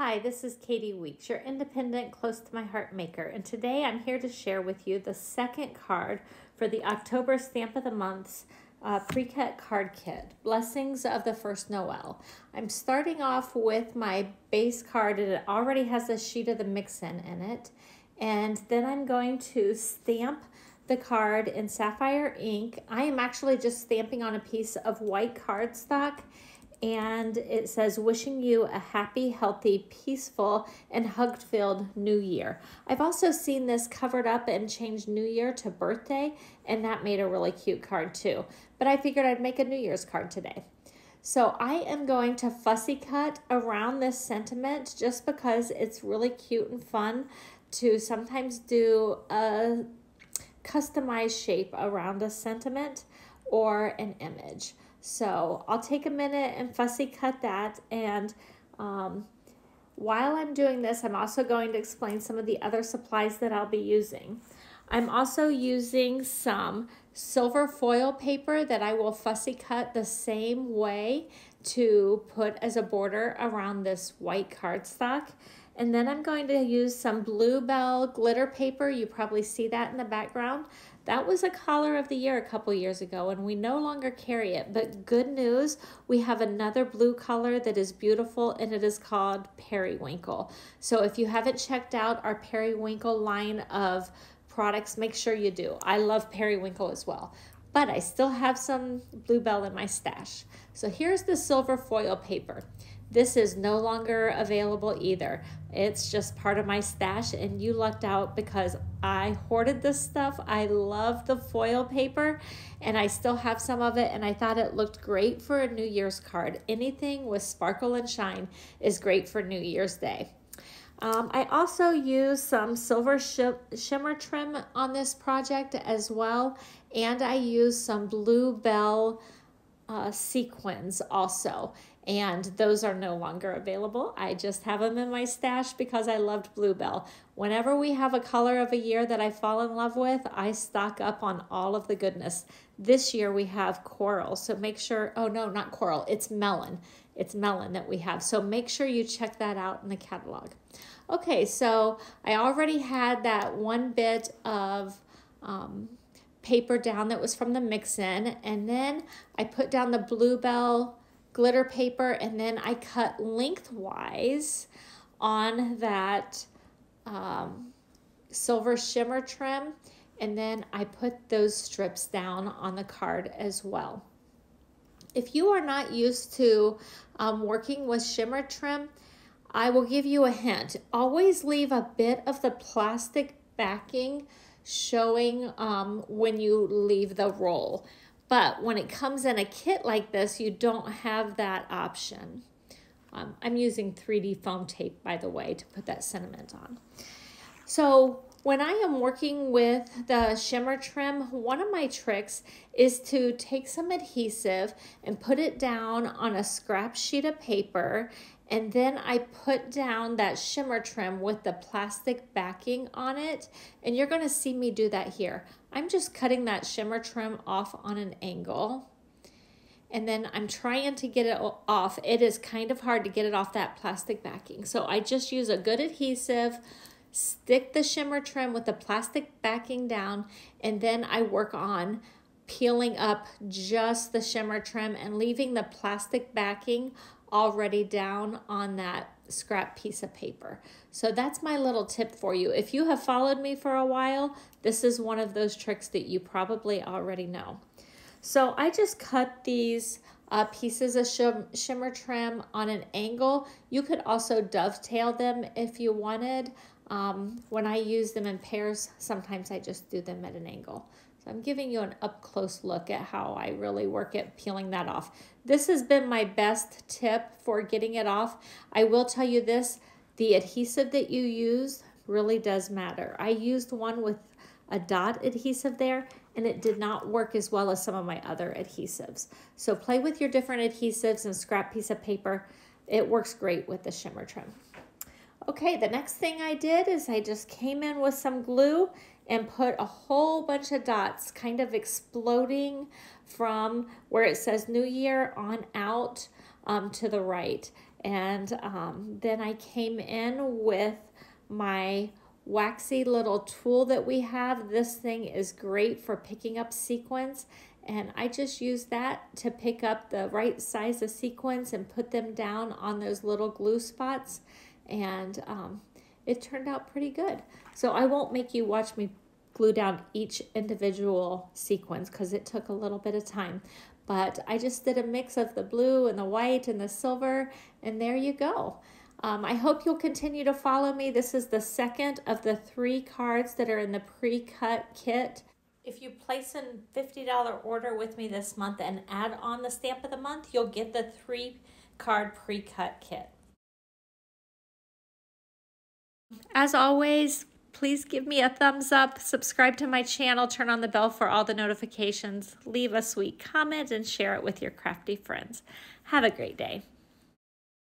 Hi, this is Katie Weeks, your independent, close to my heart maker, and today I'm here to share with you the second card for the October Stamp of the Month's pre-cut card kit, Blessings of the First Noel. I'm starting off with my base card, and it already has a sheet of the mix-in in it, and then I'm going to stamp the card in sapphire ink. I am actually just stamping on a piece of white cardstock, and it says, wishing you a happy, healthy, peaceful, and hug-filled new year. I've also seen this covered up and changed New Year to birthday, and that made a really cute card too. But I figured I'd make a New Year's card today. So I am going to fussy cut around this sentiment just because it's really cute and fun to sometimes do a customized shape around a sentiment or an image. So I'll take a minute and fussy cut that, and while I'm doing this, I'm also going to explain some of the other supplies that I'll be using. I'm also using some silver foil paper that I will fussy cut the same way to put as a border around this white cardstock. And then I'm going to use some Bluebell glitter paper. You probably see that in the background. That was a collar of the year a couple years ago, and we no longer carry it. But good news, we have another blue color that is beautiful, and it is called Periwinkle. So if you haven't checked out our Periwinkle line of products, make sure you do. I love Periwinkle as well. But I still have some Bluebell in my stash. So here's the silver foil paper. This is no longer available either. It's just part of my stash, and you lucked out because I hoarded this stuff. I love the foil paper, and I still have some of it, and I thought it looked great for a New Year's card. Anything with sparkle and shine is great for New Year's Day. I also use some silver shimmer trim on this project as well, and I use some Bluebell sequins also, and those are no longer available. I just have them in my stash because I loved Bluebell. Whenever we have a color of a year that I fall in love with, I stock up on all of the goodness. This year we have coral, so make sure, oh no, not coral, it's melon. It's melon that we have, so make sure you check that out in the catalog. Okay, so I already had that one bit of paper down that was from the mix-in, and then I put down the Bluebell glitter paper, and then I cut lengthwise on that silver shimmer trim, and then I put those strips down on the card as well. If you are not used to working with shimmer trim, I will give you a hint. Always leave a bit of the plastic backing showing when you leave the roll. But when it comes in a kit like this, you don't have that option. I'm using 3D foam tape, by the way, to put that sentiment on. So when I am working with the shimmer trim, one of my tricks is to take some adhesive and put it down on a scrap sheet of paper, and then I put down that shimmer trim with the plastic backing on it, and you're going to see me do that here. I'm just cutting that shimmer trim off on an angle, and then I'm trying to get it off. It is kind of hard to get it off that plastic backing, so I just use a good adhesive, stick the shimmer trim with the plastic backing down, and then I work on peeling up just the shimmer trim and leaving the plastic backing already down on that scrap piece of paper. So that's my little tip for you. If you have followed me for a while, this is one of those tricks that you probably already know. So I just cut these pieces of shimmer trim on an angle. You could also dovetail them if you wanted. When I use them in pairs, sometimes I just do them at an angle. So I'm giving you an up-close look at how I really work at peeling that off. This has been my best tip for getting it off. I will tell you this, the adhesive that you use really does matter. I used one with a dot adhesive there, and it did not work as well as some of my other adhesives. So play with your different adhesives and scrap piece of paper. It works great with the shimmer trim. Okay, the next thing I did is I just came in with some glue and put a whole bunch of dots kind of exploding from where it says New Year on out to the right. And then I came in with my waxy little tool that we have. This thing is great for picking up sequins, and I just use that to pick up the right size of sequins and put them down on those little glue spots, and it turned out pretty good. So I won't make you watch me glue down each individual sequence because it took a little bit of time, but I just did a mix of the blue and the white and the silver, and there you go. I hope you'll continue to follow me. This is the second of the 3 cards that are in the pre-cut kit. If you place a $50 order with me this month and add on the stamp of the month, you'll get the 3-card pre-cut kit. As always, please give me a thumbs up, subscribe to my channel, turn on the bell for all the notifications, leave a sweet comment, and share it with your crafty friends. Have a great day.